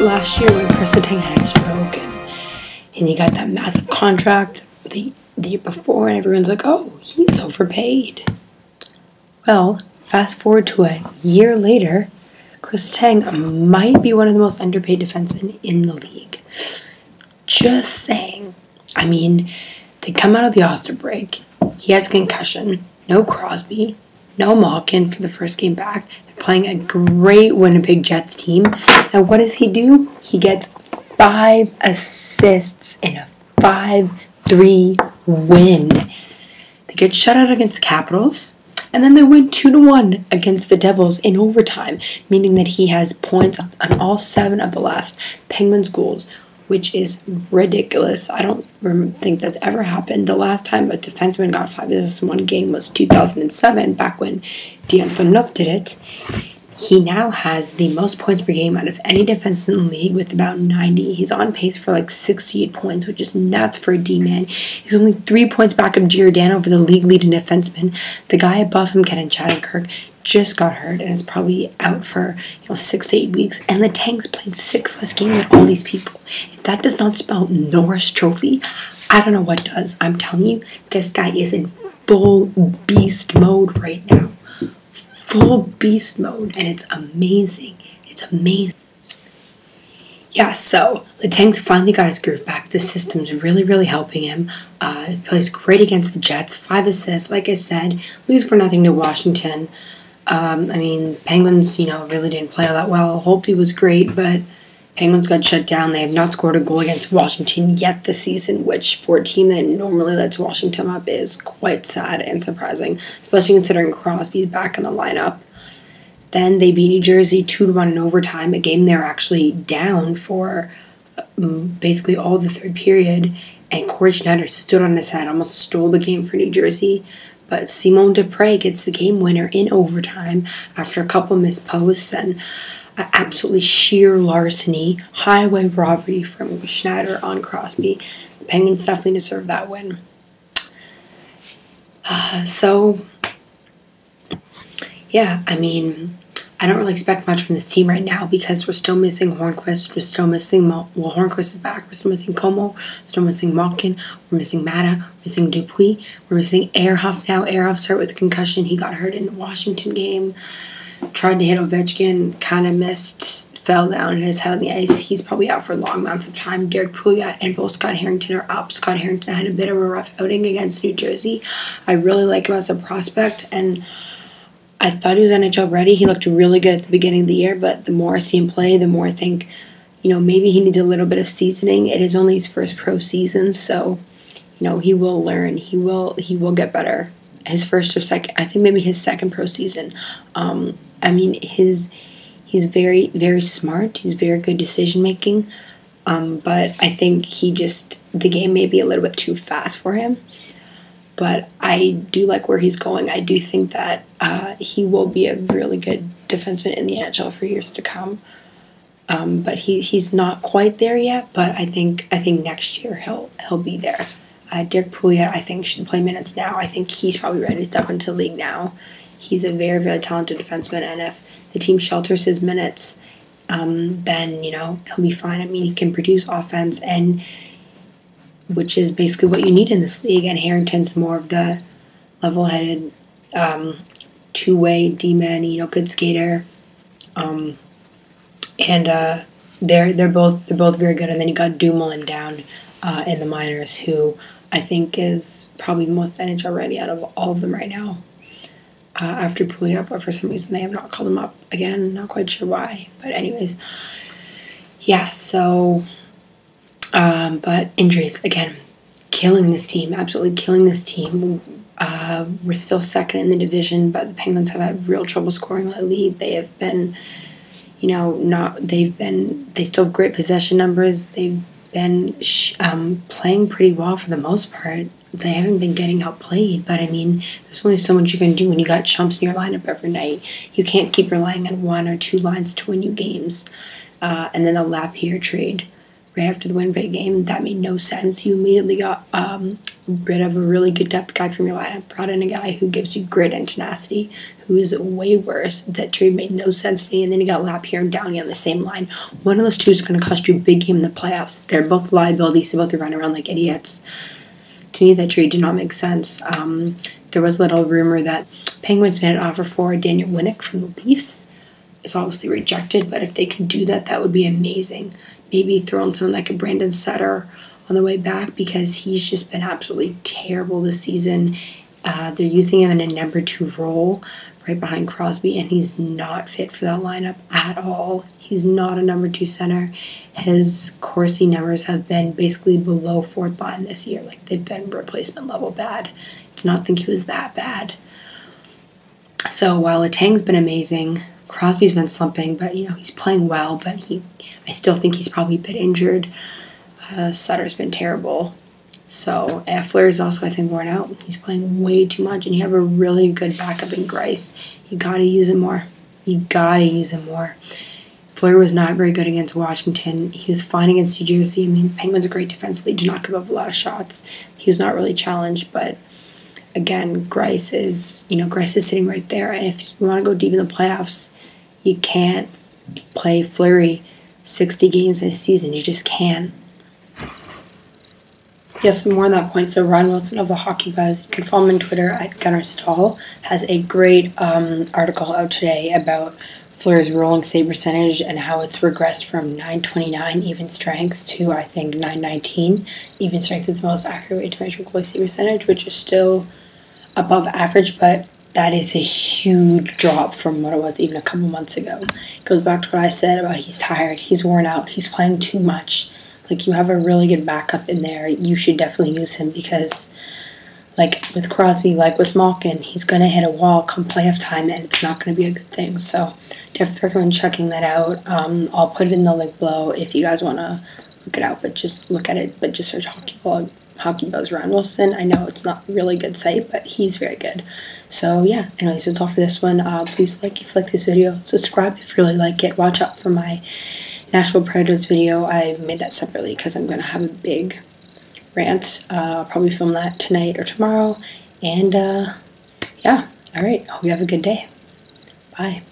last year when Chris Letang had a stroke and he got that massive contract the year before, and everyone's like, oh, he's overpaid. Well, fast forward to a year later, Chris Letang might be one of the most underpaid defensemen in the league. Just saying. I mean, they come out of the All-Star break. He has a concussion. No Crosby. No Malkin for the first game back. They're playing a great Winnipeg Jets team. And what does he do? He gets 5 assists in a 5-3 win. They get shut out against the Capitals. And then they win 2-1 against the Devils in overtime, meaning that he has points on all 7 of the last Penguins goals, which is ridiculous. I don't think that's ever happened. The last time a defenseman got 5 assists in one game was 2007, back when Dion Phaneuf did it. He now has the most points per game out of any defenseman in the league with about 90. He's on pace for like 68 points, which is nuts for a D-man. He's only 3 points back of Giordano for the league-leading defenseman. The guy above him, Ken Shattenkirk, just got hurt and is probably out for 6 to 8 weeks. And the Tanks played 6 less games than all these people. If that does not spell Norris Trophy, I don't know what does. I'm telling you, this guy is in full beast mode right now. Full beast mode, and it's amazing. It's amazing. Yeah, so the Tanks finally got his groove back. The system's really, really helping him. He plays great against the Jets. 5 assists, like I said. Lose for nothing to Washington. Penguins, really didn't play all that well. Holtby was great, but Penguins got shut down. They have not scored a goal against Washington yet this season, which for a team that normally lets Washington up is quite sad and surprising, especially considering Crosby's back in the lineup. Then they beat New Jersey 2-1 in overtime, a game they were actually down for basically all the third period, and Corey Schneider stood on his head, almost stole the game for New Jersey. But Simon Dupre gets the game winner in overtime after a couple missed posts and absolutely sheer larceny, highway robbery from Schneider on Crosby. The Penguins definitely deserve that win. I don't really expect much from this team right now because we're still missing Hornqvist. We're still missing Hornqvist is back. We're still missing Como. We're still missing Malkin. We're missing Mata. We're missing Dupuis. We're missing Ehrhoff now. Ehrhoff's hurt with a concussion. He got hurt in the Washington game. Tried to hit Ovechkin, kind of missed, fell down and his head on the ice. He's probably out for long amounts of time. Derek Pouliot and both Scott Harrington are up. Scott Harrington had a bit of a rough outing against New Jersey. I really like him as a prospect, and I thought he was NHL ready. He looked really good at the beginning of the year, but the more I see him play, the more I think, maybe he needs a little bit of seasoning. It is only his first pro season, so, he will learn. He will get better. His first or second, I think maybe his second pro season. He's very, very smart. He's very good decision making. But I think the game may be a little bit too fast for him. But I do like where he's going. I do think that he will be a really good defenseman in the NHL for years to come. But he's not quite there yet. But I think next year he'll be there. Derek Pouliot, I think, should play minutes now. I think he's probably ready to step into the league now. He's a very, very talented defenseman, and if the team shelters his minutes, then, he'll be fine. He can produce offense, and which is basically what you need in this league, and Harrington's more of the level-headed, two-way D-man, good skater, and they're both very good, and then you got Dumoulin down in the minors, who I think is probably the most NHL ready out of all of them right now. After Pouliot, but for some reason they have not called him up again. Not quite sure why. But anyways, yeah, so, but injuries, again, killing this team, absolutely killing this team. We're still second in the division, but the Penguins have had real trouble scoring that lead. They have been, they still have great possession numbers. They've been playing pretty well for the most part. They haven't been getting outplayed, but there's only so much you can do when you got chumps in your lineup every night. You can't keep relying on 1 or 2 lines to win you games. And then the Lapierre trade right after the Winnipeg game. That made no sense. You immediately got rid of a really good depth guy from your lineup, brought in a guy who gives you grit and tenacity, who is way worse. That trade made no sense to me. And then you got Lapierre and Downey on the same line. One of those two is going to cost you a big game in the playoffs. They're both liabilities. They both run around like idiots. To me, that trade did not make sense. There was a little rumor that Penguins made an offer for Daniel Winnick from the Leafs. It's obviously rejected, but if they could do that, that would be amazing. Maybe throw in someone like a Brandon Sutter on the way back, because he's just been absolutely terrible this season. They're using him in a number 2 role right behind Crosby, and he's not fit for that lineup at all. He's not a number 2 center. His Corsi numbers have been basically below 4th line this year. Like, they've been replacement level bad. Did not think he was that bad. So while Letang's been amazing, Crosby's been slumping, but he's playing well, but I still think he's probably a bit injured. Sutter's been terrible. So Fleury's also, I think, worn out. He's playing way too much, and you have a really good backup in Greiss. You gotta use him more. Fleury was not very good against Washington. He was fine against New Jersey. I mean, Penguins are great defensively, do not give up a lot of shots. He was not really challenged, but again, Greiss is sitting right there, and if you want to go deep in the playoffs, you can't play Fleury 60 games in a season. You just can't. Yes, more on that point. So Ryan Wilson of the Hockey Buzz, you can follow him on Twitter at Gunnerstall, has a great article out today about Fleury's rolling save percentage and how it's regressed from 929 even strengths to, I think, 919. Even strength is the most accurate way to measure goalie save percentage, which is still above average, but that is a huge drop from what it was even a couple months ago. It goes back to what I said about he's tired, he's worn out, he's playing too much. Like, you have a really good backup in there. You should definitely use him because, like with Crosby, like with Malkin, he's going to hit a wall come playoff time, and it's not going to be a good thing. So definitely recommend checking that out. I'll put it in the link below if you guys want to look it out, but just look at it. But just search Hockey Buzz Ryan Wilson. I know it's not a really good site, but he's very good. So yeah, anyways, that's all for this one. Please like if you like this video. Subscribe if you really like it. Watch out for my Nashville Predators video. I made that separately because I'm going to have a big rant. I'll probably film that tonight or tomorrow. And yeah, alright, hope you have a good day. Bye.